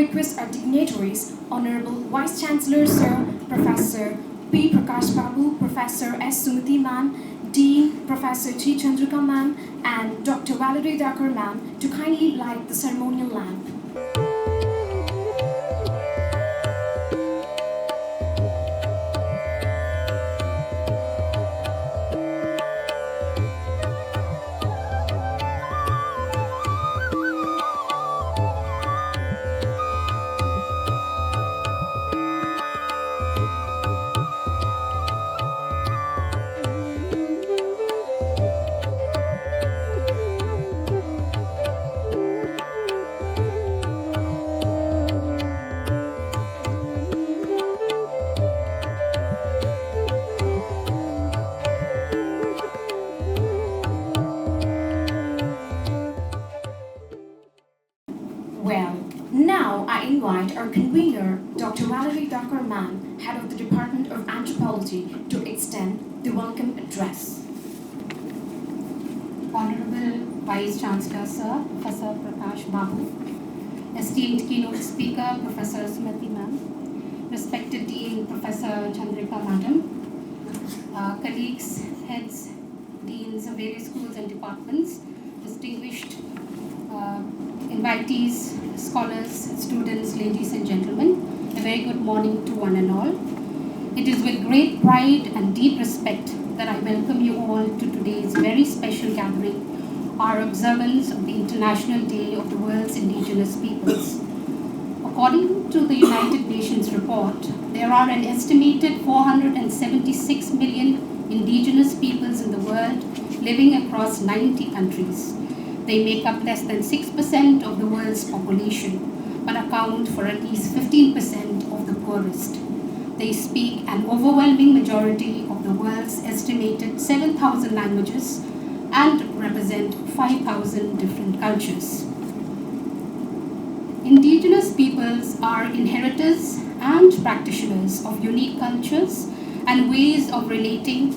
request our dignitaries, Honorable Vice Chancellor Sir Professor P. Prakash Babu, Professor S. Sumati Ma'am, Dean Professor G. Chandrika Ma'am, and Dr. Valerie Dakar Ma'am to kindly light the ceremonial lamp. Well, now I invite our convener, Dr. Valerie Dakar Ma'am, Head of the Department of Anthropology, to extend the welcome address. Honorable Vice Chancellor Sir, Professor Prakash Babu, esteemed keynote speaker, Professor Sumati Ma'am, respected Dean, Professor Chandrika Madam, colleagues, heads, deans of various schools and departments, distinguished invitees, scholars, students, ladies and gentlemen, a very good morning to one and all. It is with great pride and deep respect that I welcome you all to today's very special gathering, our observance of the International Day of the World's Indigenous Peoples. According to the United Nations report, there are an estimated 476 million indigenous peoples in the world living across 90 countries. They make up less than 6% of the world's population, but account for at least 15% of the poorest. They speak an overwhelming majority of the world's estimated 7,000 languages and represent 5,000 different cultures. Indigenous peoples are inheritors and practitioners of unique cultures and ways of relating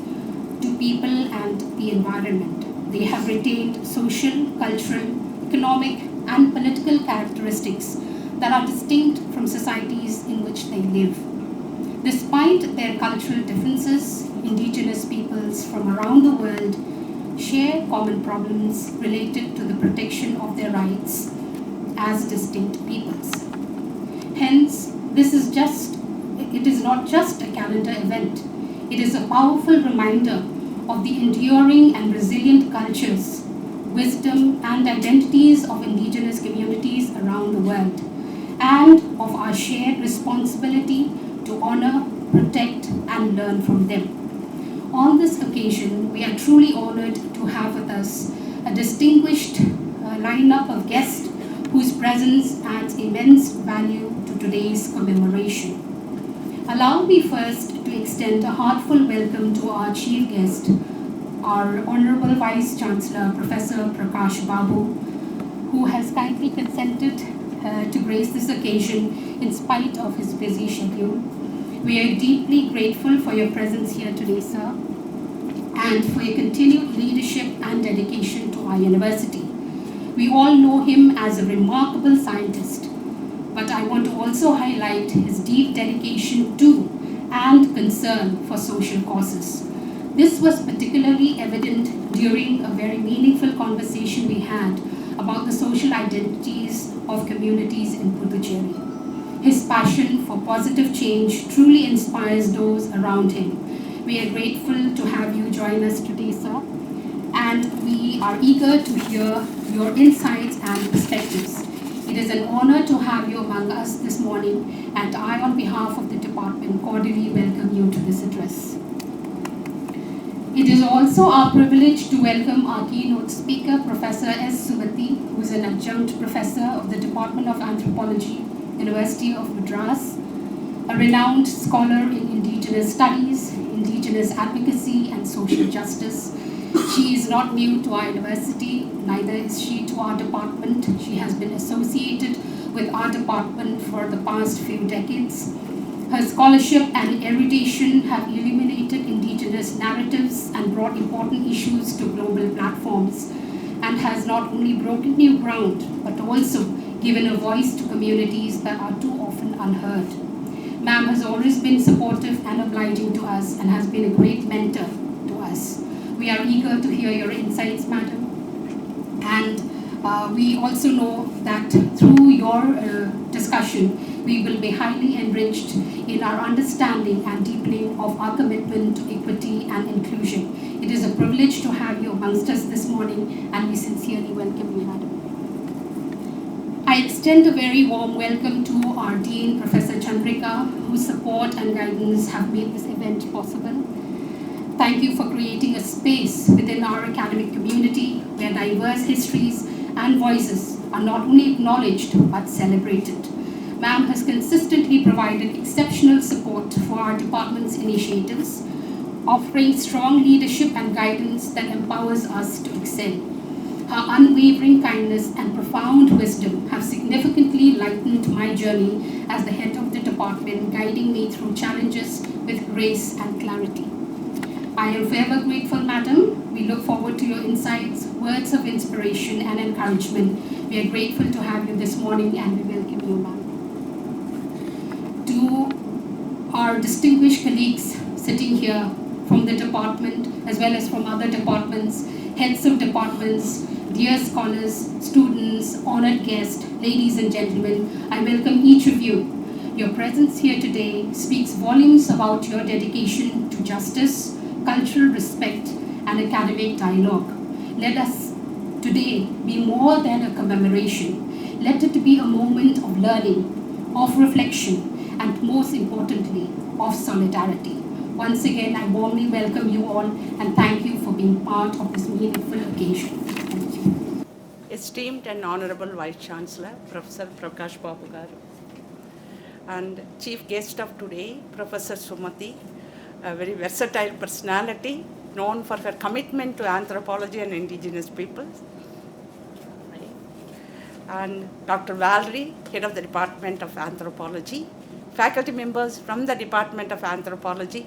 to people and the environment. They have retained social, cultural, economic, and political characteristics that are distinct from societies in which they live. Despite their cultural differences, indigenous peoples from around the world share common problems related to the protection of their rights as distinct peoples. Hence, it is not just a calendar event. It is a powerful reminder of the enduring and resilient cultures, wisdom, and identities of indigenous communities around the world, and of our shared responsibility to honor, protect, and learn from them. On this occasion, we are truly honored to have with us a distinguished lineup of guests whose presence adds immense value to today's commemoration. Allow me first to extend a heartfelt welcome to our chief guest, our Honorable Vice Chancellor, Professor Prakash Babu, who has kindly consented to grace this occasion in spite of his busy schedule. We are deeply grateful for your presence here today, sir, and for your continued leadership and dedication to our university. We all know him as a remarkable scientist, but I want to also highlight his deep dedication to and concern for social causes. This was particularly evident during a very meaningful conversation we had about the social identities of communities in Pondicherry. His passion for positive change truly inspires those around him. We are grateful to have you join us today, sir, and we are eager to hear your insights and perspectives. It is an honor to have you among us this morning, and I, on behalf of the department, cordially welcome you to this address. It is also our privilege to welcome our keynote speaker, Professor S. Sumati, who is an adjunct professor of the Department of Anthropology, University of Madras, a renowned scholar in Indigenous studies, Indigenous advocacy, and social justice. She is not new to our university, neither is she to our department. She has been associated with our department for the past few decades. Her scholarship and erudition have illuminated Indigenous narratives and brought important issues to global platforms, and has not only broken new ground, but also given a voice to communities that are too often unheard. Ma'am has always been supportive and obliging to us and has been a great mentor to us. We are eager to hear your insights, madam. And we also know that through your discussion, we will be highly enriched in our understanding and deepening of our commitment to equity and inclusion. It is a privilege to have you amongst us this morning, and we sincerely welcome you, madam. I extend a very warm welcome to our Dean, Professor Chandrika, whose support and guidance have made this event possible. Thank you for creating a space within our academic community where diverse histories and voices are not only acknowledged but celebrated. Ma'am has consistently provided exceptional support for our department's initiatives, offering strong leadership and guidance that empowers us to excel. Her unwavering kindness and profound wisdom have significantly lightened my journey as the head of the department, guiding me through challenges with grace and clarity. I am forever grateful, madam. We look forward to your insights, words of inspiration and encouragement. We are grateful to have you this morning, and we welcome you, ma'am. To our distinguished colleagues sitting here from the department as well as from other departments, heads of departments, dear scholars, students, honored guests, ladies and gentlemen, I welcome each of you. Your presence here today speaks volumes about your dedication to justice, cultural respect, and academic dialogue. Let us today be more than a commemoration. Let it be a moment of learning, of reflection, and most importantly, of solidarity. Once again, I warmly welcome you all and thank you for being part of this meaningful occasion. Thank you. Esteemed and Honorable Vice Chancellor, Professor Prakash Babu garu, and Chief Guest of today, Professor Sumati, a very versatile personality known for her commitment to anthropology and indigenous peoples, and Dr. Valerie, Head of the Department of Anthropology, faculty members from the Department of Anthropology,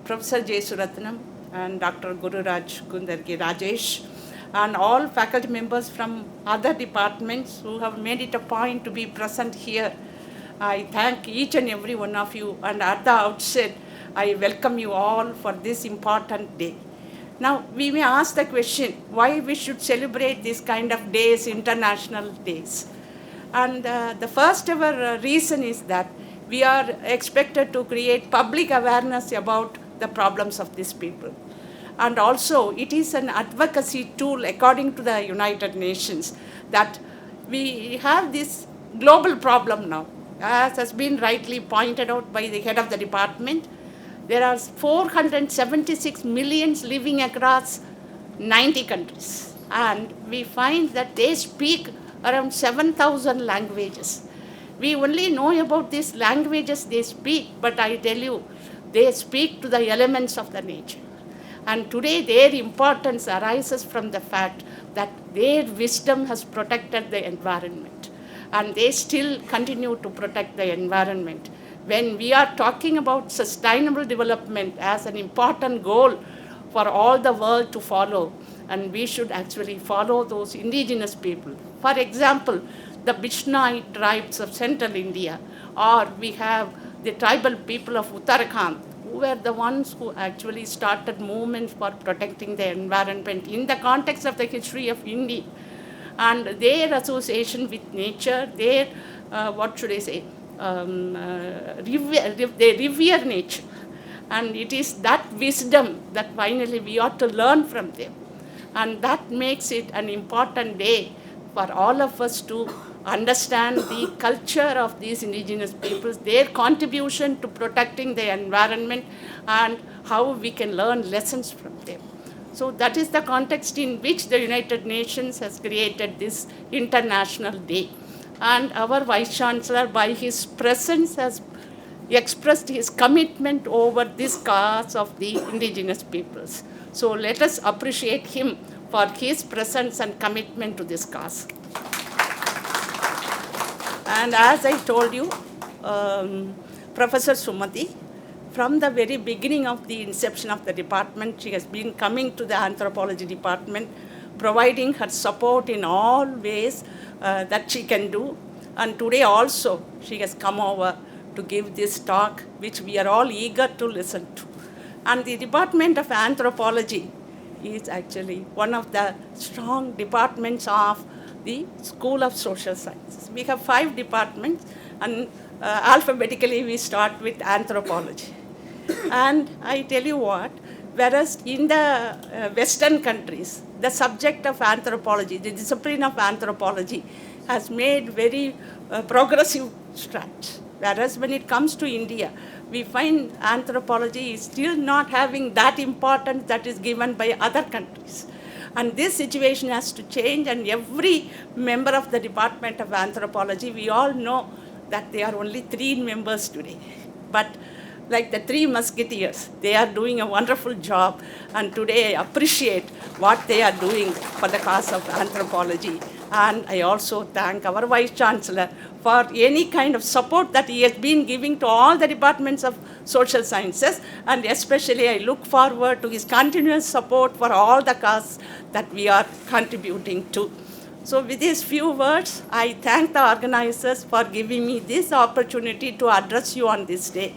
Professor J. Suratnam and Dr. Gururaj Gundargi Rajesh, and all faculty members from other departments who have made it a point to be present here. I thank each and every one of you, and at the outset, I welcome you all for this important day. Now, we may ask the question, why we should celebrate this kind of days, international days? And the first ever reason is that we are expected to create public awareness about the problems of these people. And also, it is an advocacy tool according to the United Nations that we have this global problem now. As has been rightly pointed out by the head of the department, there are 476 millions living across 90 countries. And we find that they speak around 7,000 languages. We only know about these languages they speak, but I tell you, they speak to the elements of the nature. And today their importance arises from the fact that their wisdom has protected the environment. And they still continue to protect the environment. When we are talking about sustainable development as an important goal for all the world to follow, and we should actually follow those indigenous people. For example, the Bishnoi tribes of central India, or we have the tribal people of Uttarakhand, who were the ones who actually started movements for protecting the environment in the context of the history of India. And their association with nature, their, they revere nature. And it is that wisdom that finally we ought to learn from them. And that makes it an important day for all of us to understand the culture of these indigenous peoples, their contribution to protecting the environment, and how we can learn lessons from them. So that is the context in which the United Nations has created this International Day. And our Vice Chancellor, by his presence, has expressed his commitment over this cause of the indigenous peoples. So let us appreciate him for his presence and commitment to this cause. And as I told you, Professor Sumati, from the very beginning of the inception of the department, she has been coming to the anthropology department, providing her support in all ways that she can do. And today also, she has come over to give this talk, which we are all eager to listen to. And the Department of Anthropology is actually one of the strong departments of the School of Social Sciences. We have 5 departments, and alphabetically we start with anthropology. And I tell you what, whereas in the Western countries, the subject of anthropology, the discipline of anthropology, has made very progressive strides. Whereas when it comes to India, we find anthropology is still not having that importance that is given by other countries. And this situation has to change, and every member of the Department of Anthropology, we all know that there are only 3 members today. But like the 3 musketeers, they are doing a wonderful job, and today I appreciate what they are doing for the cause of anthropology. And I also thank our Vice Chancellor for any kind of support that he has been giving to all the departments of social sciences, and especially I look forward to his continuous support for all the causes that we are contributing to. So with these few words, I thank the organizers for giving me this opportunity to address you on this day.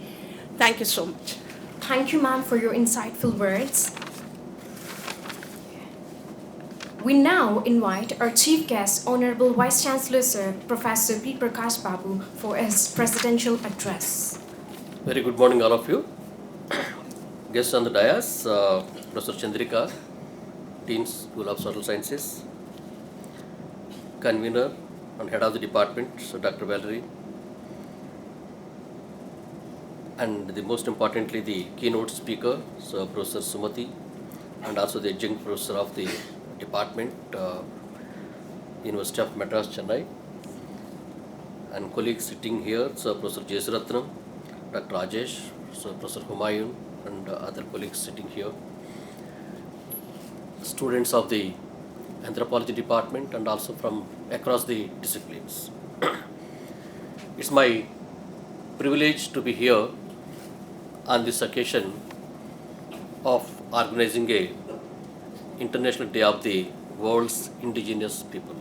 Thank you so much. Thank you, ma'am, for your insightful words. We now invite our chief guest, Honorable Vice Chancellor Sir, Professor P. Prakash Babu, for his presidential address. Very good morning, all of you. Guests on the dais, Professor Chandrika, Dean School of Social Sciences, Convener and Head of the Department, so Dr. Valerie, and the most importantly, the keynote speaker, so Professor Sumati, and also the adjunct professor of the department, University of Madras, Chennai, and colleagues sitting here, so Professor J. Suratnam, Dr. Rajesh, so Professor Humayun, and other colleagues sitting here, students of the anthropology department, and also from across the disciplines. It's my privilege to be here on this occasion of organizing a International Day of the World's Indigenous People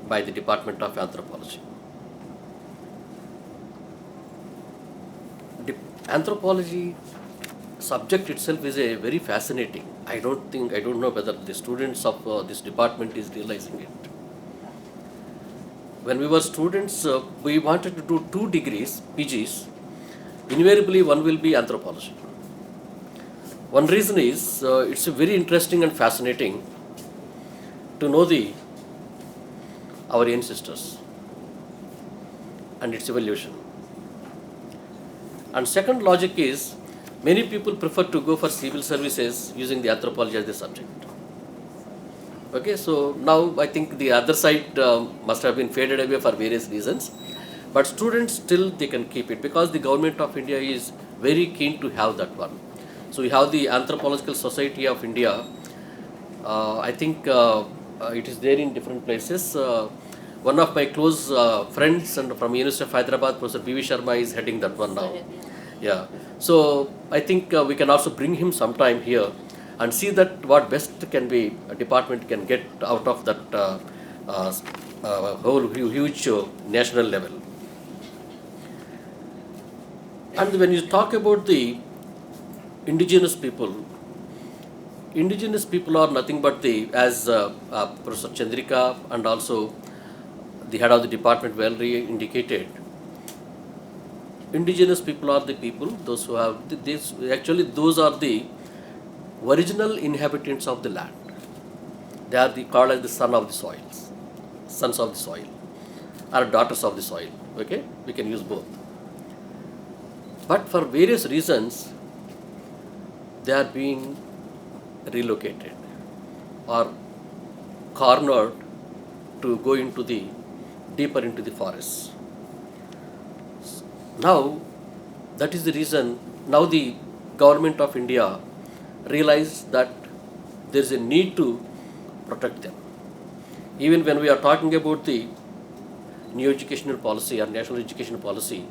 by the Department of Anthropology. Anthropology subject itself is a very fascinating. I don't know whether the students of this department is realizing it. When we were students, we wanted to do 2 degrees, PGs. Invariably, one will be anthropology. One reason is it's very interesting and fascinating to know our ancestors and its evolution. And second logic is, many people prefer to go for civil services using the anthropology as the subject. Okay, so now I think the other side must have been faded away for various reasons, but students still they can keep it because the government of India is very keen to have that one. So we have the Anthropological Society of India. I think it is there in different places. One of my close friends and from University of Hyderabad, Professor B.V. Sharma, is heading that one now. Yeah. So I think we can also bring him sometime here and see that what best can be a department can get out of that whole huge national level. And when you talk about the indigenous people are nothing but as Professor Chandrika and also the head of the department Valerie indicated. Indigenous people are the people, those who have this. Actually, those are the original inhabitants of the land. They are called as the sons of the soil, or daughters of the soil. Okay, we can use both. But for various reasons, they are being relocated or cornered to go deeper into the forests. Now, that is the reason, now the government of India realized that there is a need to protect them. Even when we are talking about the new educational policy or national education policy,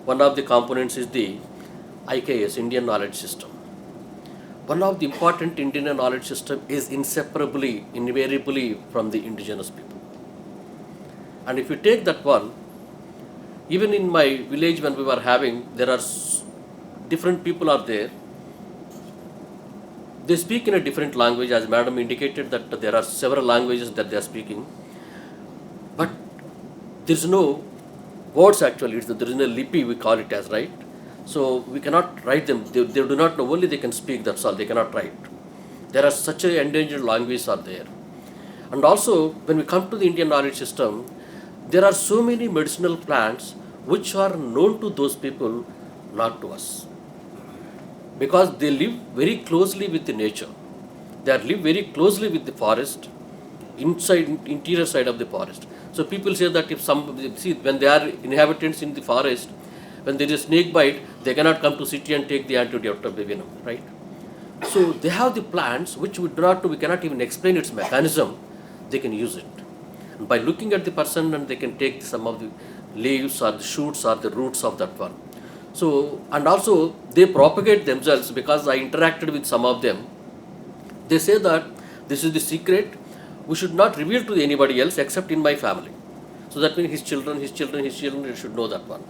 one of the components is the IKS, Indian Knowledge System. One of the important Indian knowledge system is invariably from the indigenous people. And if you take that one, even in my village when we were having, there are different people are there. They speak in a different language, as madam indicated that there are several languages that they are speaking. But there is no words actually, there is no lipi, we call it as, right? So we cannot write them. They do not know, only they can speak, that's all, they cannot write. There are such a endangered languages are there. And also, when we come to the Indian knowledge system, there are so many medicinal plants which are known to those people, not to us. Because they live very closely with the nature. They live very closely with the forest, interior side of the forest. So people say that if when they are inhabitants in the forest, when there is a snake bite, they cannot come to city and take the antidote of the venom, right? So they have the plants which we cannot even explain its mechanism. They can use it. And by looking at the person, and they can take some of the leaves or the shoots or the roots of that one. So, and also they propagate themselves, because I interacted with some of them. They say that this is the secret, we should not reveal to anybody else except in my family. So that means his children should know that one.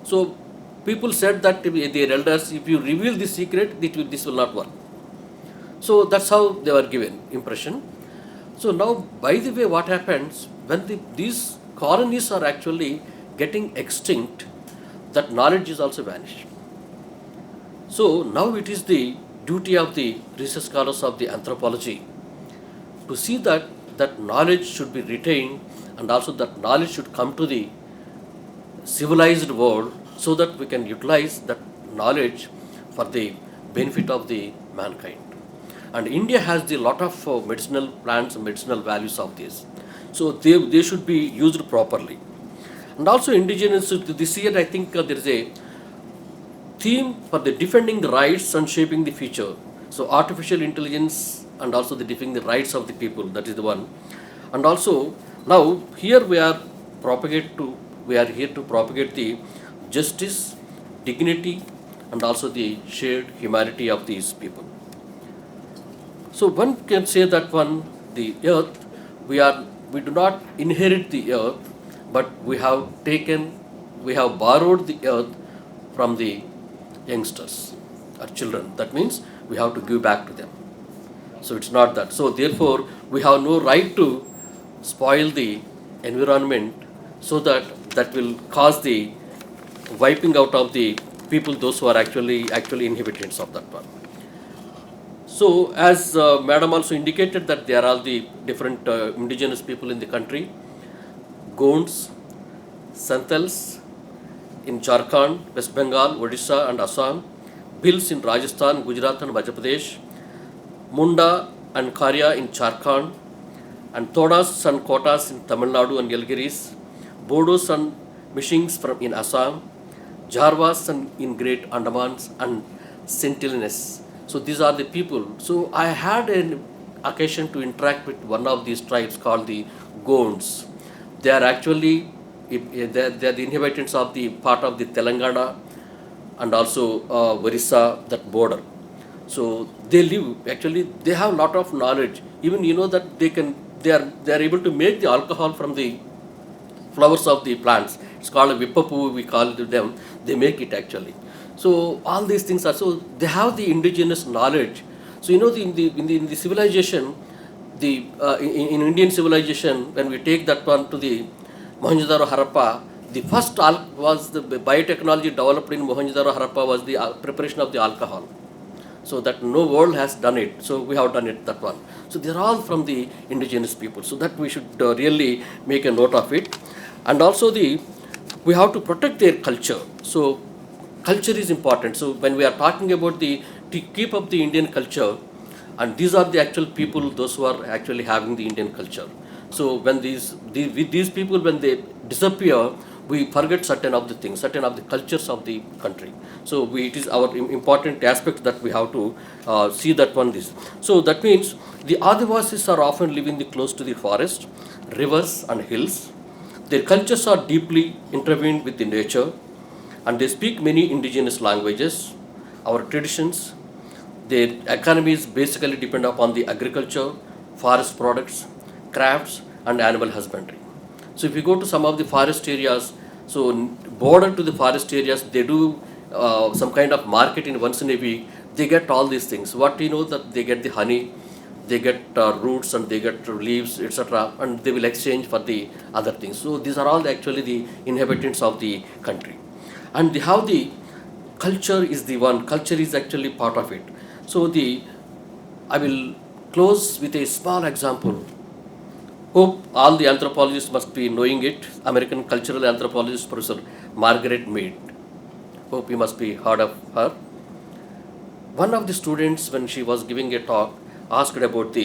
So people said that their elders, if you reveal this secret, this will not work. So that's how they were given impression. So now, by the way, what happens when these colonies are actually getting extinct, that knowledge is also vanished. So now it is the duty of the research scholars of the anthropology to see that knowledge should be retained, and also that knowledge should come to the civilized world, so that we can utilize that knowledge for the benefit of the mankind. And India has the lot of medicinal plants and medicinal values of this. So they should be used properly. And also indigenous, this year I think there is a theme for the defending the rights and shaping the future. So artificial intelligence and also the defending the rights of the people, that is the one. And also now here we are here to propagate the justice, dignity, and also the shared humanity of these people. So one can say that the earth, we do not inherit the earth, but we have borrowed the earth from the youngsters or children. That means we have to give back to them. So it's not that. So therefore, we have no right to spoil the environment, so that will cause the wiping out of the people, those who are actually inhabitants of that one. So as madam also indicated that there are the different indigenous people in the country, Gonds, Santals in Jharkhand, West Bengal, Odisha and Assam, Bhils in Rajasthan, Gujarat and Madhya Pradesh, Munda and Karya in Jharkhand, and Thodas and Kotas in Tamil Nadu and Nilgiris, Bodos and Mishings in Assam, Jarvas and in Great Andamans, and Sentinelines. So these are the people. So I had an occasion to interact with one of these tribes called the Gonds. They are actually they are the inhabitants of the part of the Telangana and also Orissa, that border. So they have a lot of knowledge. Even that they are able to make the alcohol from the flowers of the plants. It's called a vippapu, we call them. They make it actually. So all these things are, so they have the indigenous knowledge. So in the civilization, in Indian civilization, when we take that one to the Mohenjo-daro Harappa, the first was the biotechnology developed in Mohenjo-daro Harappa was the preparation of the alcohol. So that no world has done it. So we have done it, that one. So they are all from the indigenous people. So that we should really make a note of it. And also we have to protect their culture. So culture is important. So when we are talking about to keep up the Indian culture, and these are the actual people, those who are actually having the Indian culture. So when these people, when they disappear, we forget certain of the things, certain of the cultures of the country. So it is our important aspect that we have to see that one. So that means the Adivasis are often living close to the forest, rivers and hills. Their cultures are deeply intertwined with the nature, and they speak many indigenous languages. Our traditions, their economies basically depend upon the agriculture, forest products, crafts and animal husbandry. So if you go to some of the forest areas, so border to the forest areas, they do some kind of market in once in a week. They get all these things. What you know that they get the honey, they get roots, and they get leaves, etc., and they will exchange for the other things. So these are all actually the inhabitants of the country, and they have the culture is the one. Culture is actually part of it. So I will close with a small example. Hope all the anthropologists must be knowing it. American cultural anthropologist Professor Margaret Mead. Hope you must be heard of her. One of the students, when she was giving a talk, asked about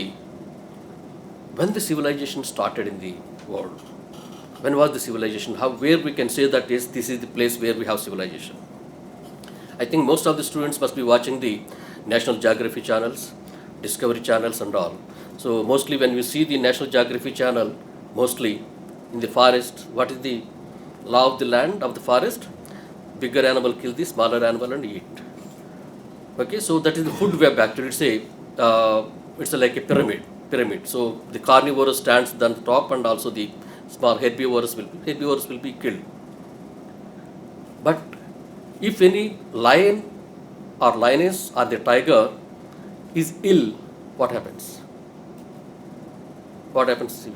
when the civilization started in the world. When was the civilization? Where we can say that this is the place where we have civilization. I think most of the students must be watching the National Geography channels, Discovery channels and all. So mostly when we see the National Geography channel, mostly in the forest, what is the law of the land of the forest? Bigger animal kill the smaller animal and eat. Okay, so that is the food web actually. It's like a pyramid. So the carnivorous stands on the top, and also the small herbivores will be killed. But if any lion or lioness or the tiger is ill, what happens? What happens?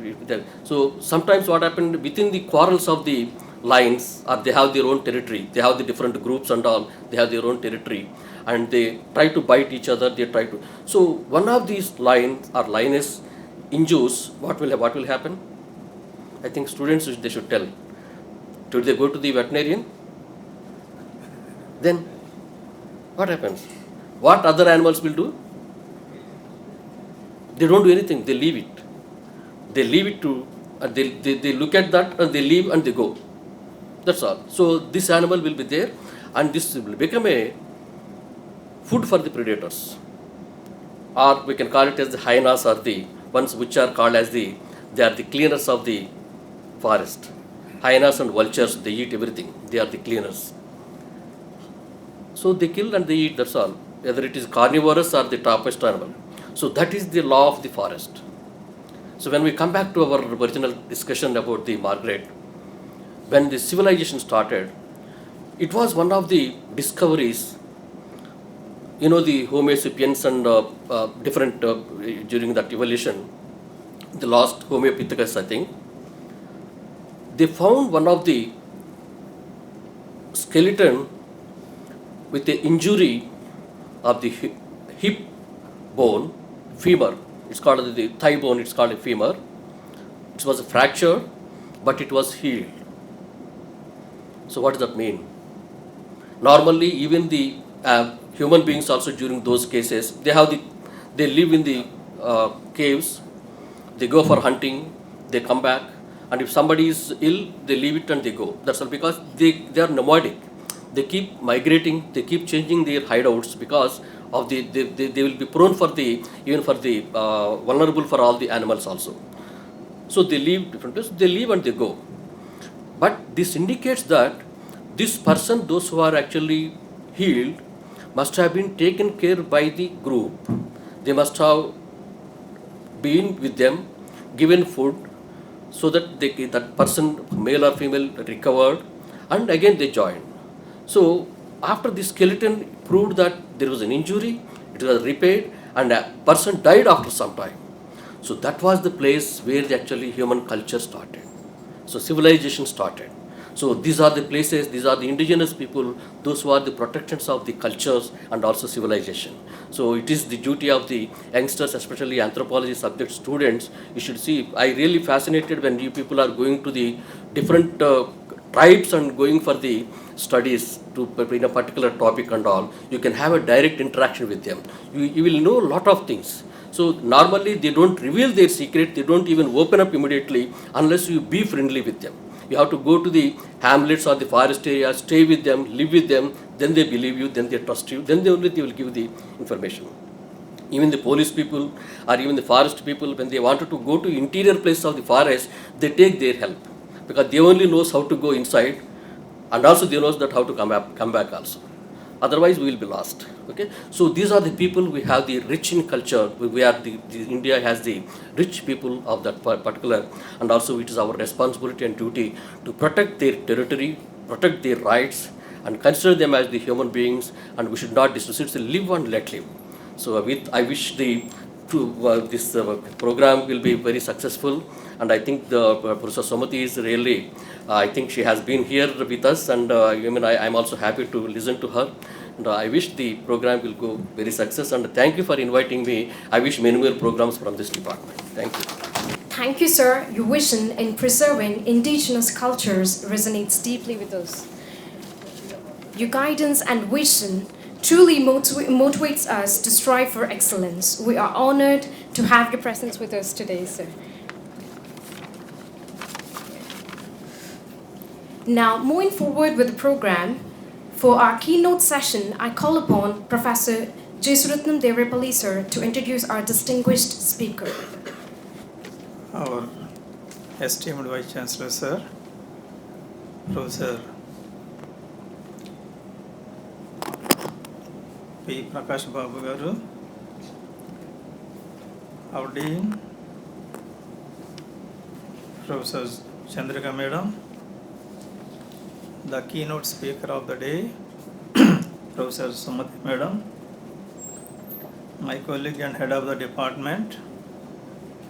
So sometimes what happened within the quarrels of the lions, or they have their own territory, they have the different groups and all, they have their own territory, and they try to bite each other, so one of these lions or lioness injures, what will happen? I think students, they should tell. Should they go to the veterinarian? Then what happens? What other animals will do? They don't do anything, they leave it. They leave it to, they look at that and they leave and they go. That's all. So this animal will be there, and this will become a food for the predators. Or we can call it as the hyenas, or the ones which are called as they are the cleaners of the forest. Hyenas and vultures, they eat everything. They are the cleaners. So they kill and they eat, that's all. Whether it is carnivorous or the topmost animal. So that is the law of the forest. So when we come back to our original discussion about the Margaret, when the civilization started, it was one of the discoveries. You know, the Homo sapiens and different during that evolution, the last Homo Pithecanthropus, I think, they found one of the skeleton with the injury of the hip bone, femur. It's called the thigh bone, it's called a femur. It was a fracture, but it was healed. So what does that mean? Normally, even the human beings also during those cases, they live in the caves, they go for hunting, they come back, and if somebody is ill, they leave it and they go. That's all, because they are nomadic. They keep migrating, they keep changing their hideouts because of they will be prone for even for the vulnerable for all the animals also. So they leave different places, they leave and they go. But this indicates that this person, those who are actually healed, must have been taken care by the group. They must have been with them, given food, so that that person, male or female, recovered, and again they joined. So after the skeleton proved that there was an injury, it was repaired, and a person died after some time. So that was the place where the actually human culture started. So civilization started. So these are the places, these are the indigenous people, those who are the protectors of the cultures and also civilization. So it is the duty of the youngsters, especially anthropology subject students. You should see, I really fascinated when you people are going to the different tribes and going for the studies in a particular topic and all. You can have a direct interaction with them. You will know a lot of things. So normally they don't reveal their secret, they don't even open up immediately unless you be friendly with them. You have to go to the hamlets or the forest areas, stay with them, live with them, then they believe you, then they trust you, then they will give the information. Even the police people or even the forest people, when they wanted to go to interior place of the forest, they take their help because they only knows how to go inside, and also they knows that how to come back also. Otherwise, we will be lost. Okay, so these are the people we have the rich in culture. We are the India has the rich people of that particular, and also it is our responsibility and duty to protect their territory, protect their rights, and consider them as the human beings. And we should not dismiss it. So live and let live. So I wish this program will be very successful, and I think the Professor Somati is really, I think she has been here with us, and I'm also happy to listen to her. And I wish the program will go very success, and thank you for inviting me. I wish many more programs from this department. Thank you. Thank you, sir. Your vision in preserving indigenous cultures resonates deeply with us. Your guidance and vision truly motivates us to strive for excellence. We are honored to have your presence with us today, sir. Now, moving forward with the program, for our keynote session, I call upon Professor Jesuratnam Devrapalli, sir, to introduce our distinguished speaker. Our esteemed Vice Chancellor, sir, Professor P. Prakash Babu Garu, our Dean, Professor Chandrika Madam, the keynote speaker of the day, Professor Sumati Madam, my colleague and head of the department,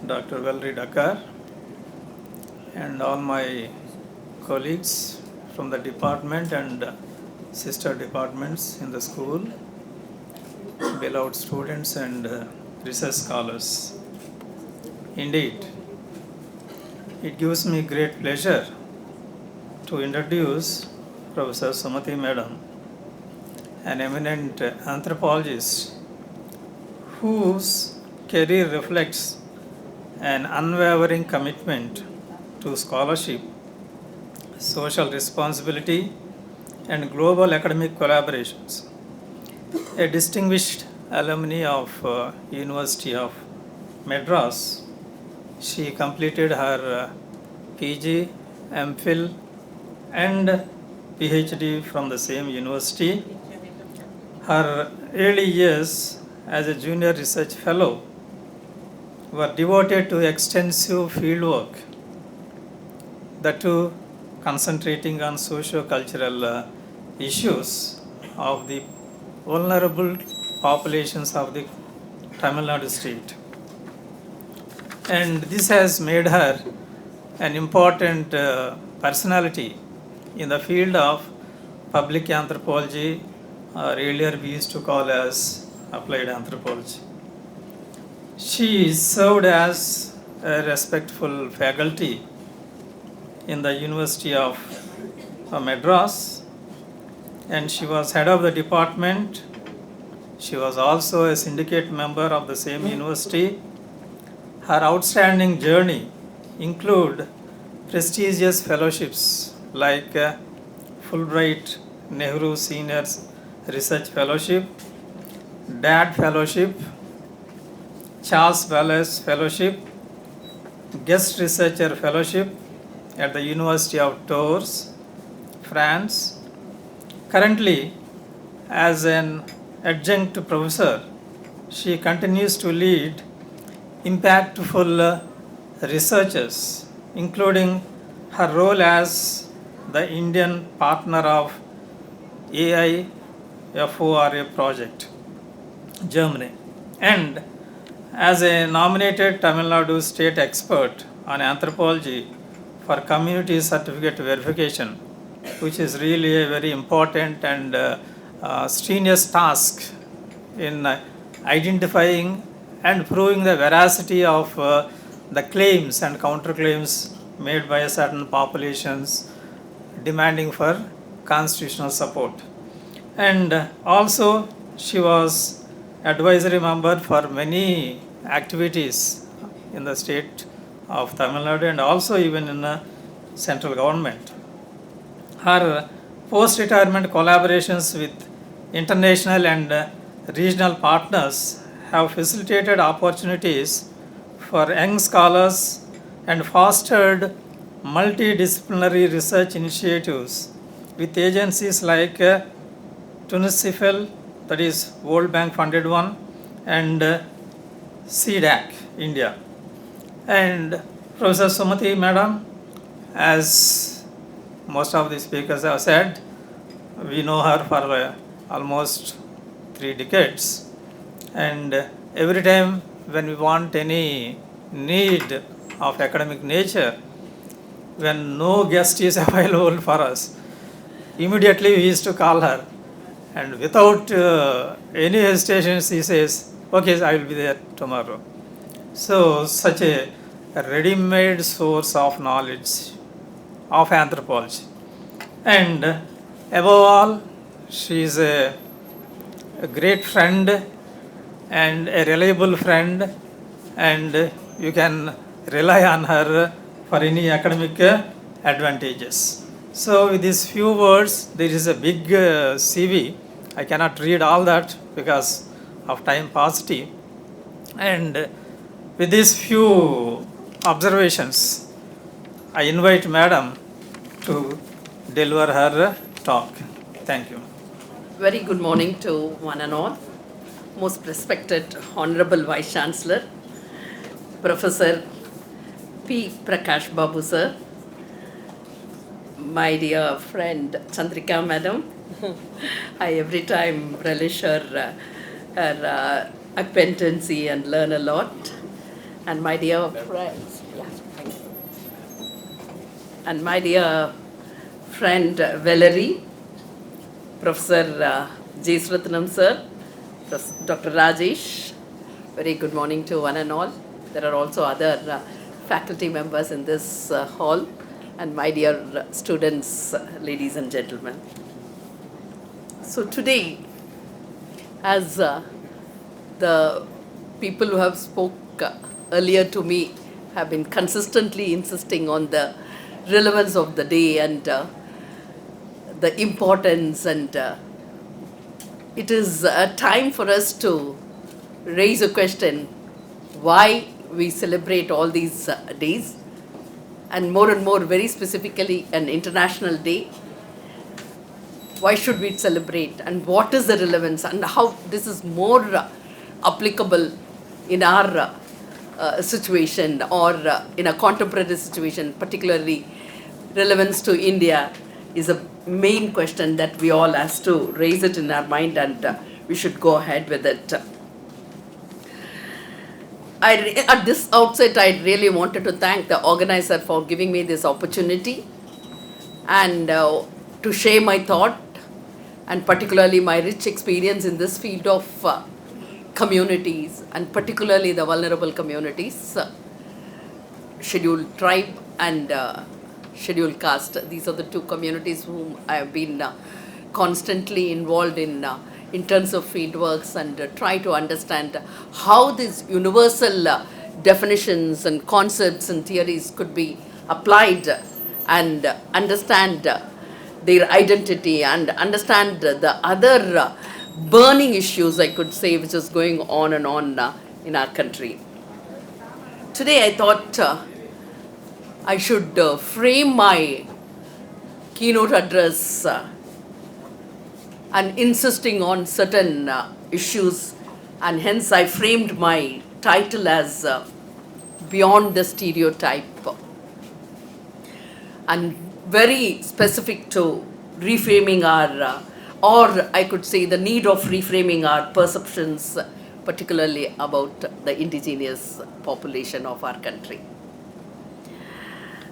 Dr. Valerie Dakar, and all my colleagues from the department and sister departments in the school, beloved students and research scholars. Indeed, it gives me great pleasure to introduce Professor Sumati Madam, an eminent anthropologist whose career reflects an unwavering commitment to scholarship, social responsibility, and global academic collaborations. A distinguished alumni of University of Madras, she completed her PG, MPhil, and PhD from the same university. Her early years as a junior research fellow were devoted to extensive fieldwork, the two concentrating on socio-cultural issues of the vulnerable populations of the Tamil Nadu state. And this has made her an important personality in the field of public anthropology, or earlier we used to call as applied anthropology. She served as a respectful faculty in the University of Madras, and she was head of the department. She was also a syndicate member of the same university. Her outstanding journey include prestigious fellowships like Fulbright Nehru Senior Research Fellowship, DAD Fellowship, Charles Wallace Fellowship, Guest Researcher Fellowship at the University of Tours, France. Currently, as an adjunct professor, she continues to lead impactful researches, including her role as the Indian partner of AIFORA project, Germany, and as a nominated Tamil Nadu state expert on anthropology for community certificate verification, which is really a very important and strenuous task in identifying and proving the veracity of the claims and counterclaims made by certain populations demanding for constitutional support. And also she was advisory member for many activities in the state of Tamil Nadu and also even in the central government. Her post-retirement collaborations with international and regional partners have facilitated opportunities for young scholars and fostered multidisciplinary research initiatives with agencies like TUNISIFL, that is World Bank funded one, and CDAC, India. And Professor Sumati Madam, as most of the speakers have said, we know her for almost 3 decades. And every time when we want any need of academic nature, when no guest is available for us, immediately we used to call her. And without any hesitation, she says, okay, I will be there tomorrow. So, such a ready-made source of knowledge of anthropology. And above all, she is a great friend and a reliable friend, and you can rely on her for any academic advantages. So, with these few words, there is a big CV. I cannot read all that because of time paucity. And with these few observations, I invite Madam to deliver her talk. Thank you. Very good morning to one and all. Most respected Honorable Vice Chancellor, Professor P. Prakash Babu sir, my dear friend Chandrika Madam. I every time relish her acquaintancy and learn a lot. And my dear friends, thank you. And my dear friend Valerie, Professor J. Sratnam sir, Dr. Rajesh, very good morning to one and all. There are also other faculty members in this hall, and my dear students, ladies and gentlemen. So today, as the people who have spoke earlier to me have been consistently insisting on the relevance of the day and the importance, and it is a time for us to raise a question why we celebrate all these days, and more, very specifically, an international day. Why should we celebrate, and what is the relevance, and how this is more applicable in our situation, or in a contemporary situation, particularly relevance to India, is a main question that we all has to raise it in our mind, and we should go ahead with it. At this outset, I really wanted to thank the organizer for giving me this opportunity and to share my thought, and particularly my rich experience in this field of communities, and particularly the vulnerable communities, scheduled tribe and scheduled caste. These are the two communities whom I have been constantly involved in terms of fieldworks, and try to understand how these universal definitions and concepts and theories could be applied, and understand their identity, and understand the other burning issues, I could say, which is going on and on in our country. Today I thought I should frame my keynote address and insisting on certain issues, and hence I framed my title as Beyond the Stereotype, and very specific to reframing our, or I could say the need of reframing our perceptions, particularly about the indigenous population of our country.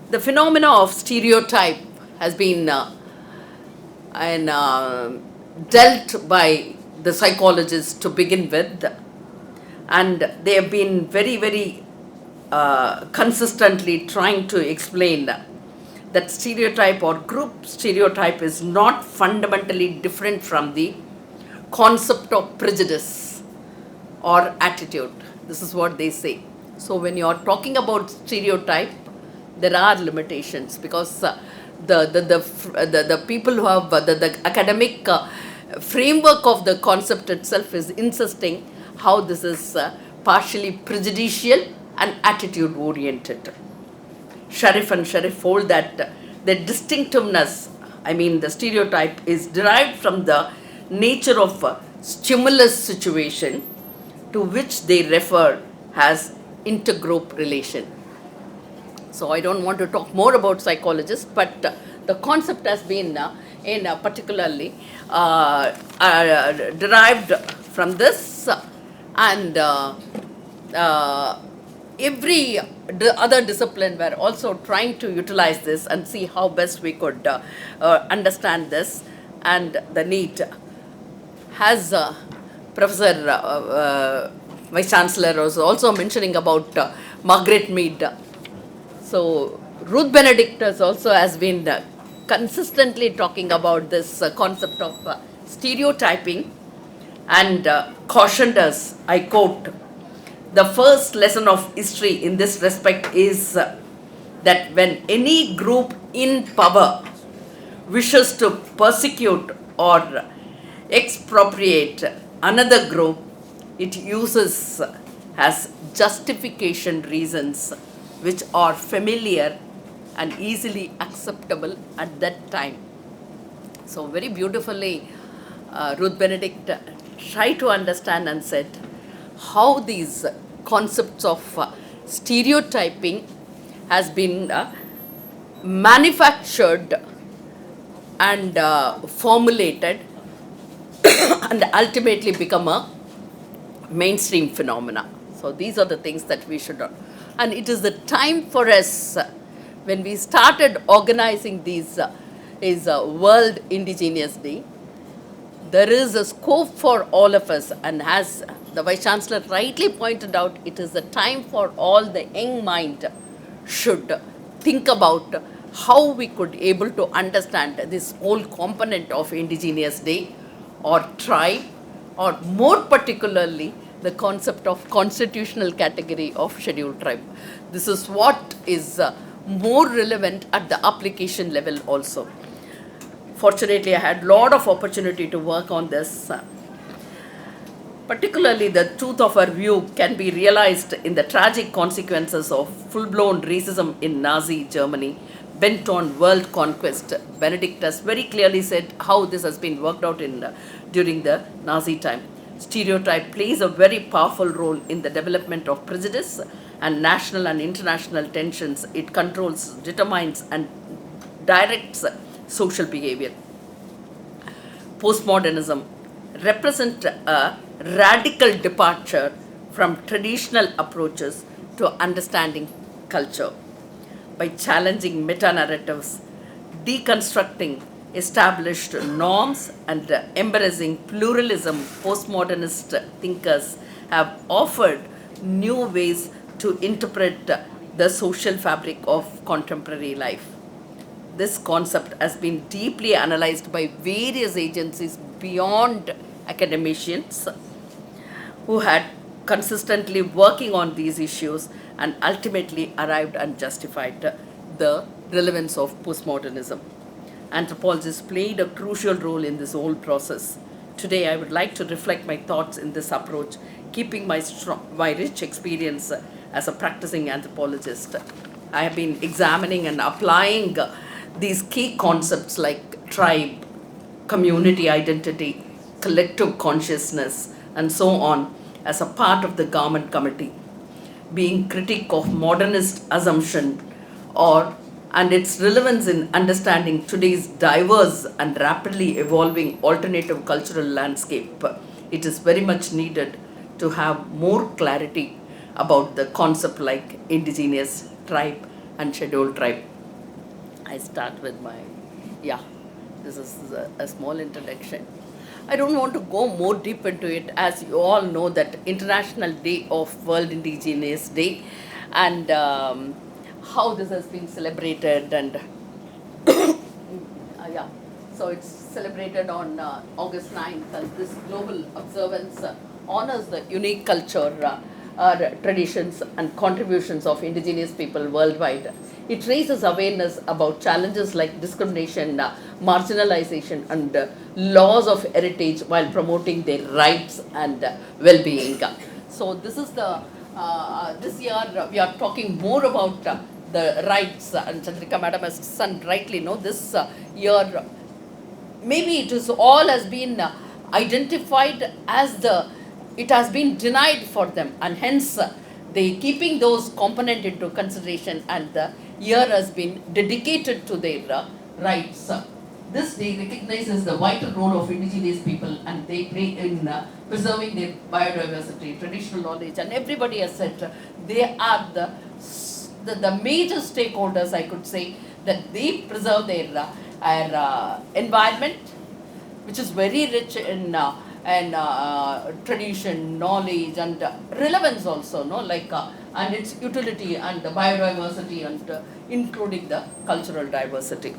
The phenomena of stereotype has been dealt by the psychologists to begin with, and they have been very consistently trying to explain that stereotype or group stereotype is not fundamentally different from the concept of prejudice or attitude. This is what they say. So when you are talking about stereotype, there are limitations, because the people who have the academic framework of the concept itself is insisting how this is partially prejudicial and attitude oriented. Sharif and Sharif hold that the distinctiveness, I mean the stereotype, is derived from the nature of stimulus situation, to which they refer as intergroup relation. So I don't want to talk more about psychologists, but the concept has been particularly derived from this, and every other discipline were also trying to utilize this and see how best we could understand this and the need. As Professor Vice Chancellor was also mentioning about Margaret Mead. So Ruth Benedict also has been consistently talking about this concept of stereotyping, and cautioned us, I quote, "The first lesson of history in this respect is that when any group in power wishes to persecute or expropriate another group, it uses as justification reasons which are familiar and easily acceptable at that time." So very beautifully, Ruth Benedict tried to understand and said how these concepts of stereotyping has been manufactured and formulated and ultimately become a mainstream phenomena. So these are the things that we should, and it is the time for us when we started organizing these is World Indigenous Day. There is a scope for all of us, and as the Vice Chancellor rightly pointed out, it is the time for all the young mind should think about how we could able to understand this whole component of Indigenous Day or tribe, or more particularly the concept of constitutional category of scheduled tribe. This is what is more relevant at the application level also. Fortunately, I had a lot of opportunity to work on this. Particularly, the truth of our view can be realized in the tragic consequences of full-blown racism in Nazi Germany, bent on world conquest. Benedict has very clearly said how this has been worked out during the Nazi time. Stereotype plays a very powerful role in the development of prejudice and national and international tensions. It controls, determines, and directs social behavior. Postmodernism represents a radical departure from traditional approaches to understanding culture. By challenging meta-narratives, deconstructing established norms, and embracing pluralism, postmodernist thinkers have offered new ways to interpret the social fabric of contemporary life. This concept has been deeply analyzed by various agencies beyond academicians who had consistently working on these issues and ultimately arrived and justified the relevance of postmodernism. Anthropologists played a crucial role in this whole process. Today, I would like to reflect my thoughts in this approach, keeping my rich experience as a practicing anthropologist. I have been examining and applying these key concepts like tribe, community identity, collective consciousness, and so on as a part of the government committee. Being critic of modernist assumption and its relevance in understanding today's diverse and rapidly evolving alternative cultural landscape, it is very much needed to have more clarity about the concept like indigenous, tribe, and scheduled tribe. I start with this is a small introduction. I don't want to go more deep into it, as you all know that International Day of World Indigenous Day and how this has been celebrated, and so it's celebrated on August 9th, and this global observance honors the unique culture, traditions and contributions of indigenous people worldwide. It raises awareness about challenges like discrimination, marginalization, and laws of heritage while promoting their rights and well-being. So this is this year we are talking more about the rights, and Chandrika Madam has rightly know this year. Maybe it is all has been identified as it has been denied for them, and hence they keeping those component into consideration, and the year has been dedicated to their rights. This day recognizes the vital role of indigenous people, and they play in preserving their biodiversity, traditional knowledge, and everybody has said they are the major stakeholders, I could say, that they preserve their environment, which is very rich in tradition, knowledge, and relevance also, no, like and its utility and the biodiversity, and including the cultural diversity.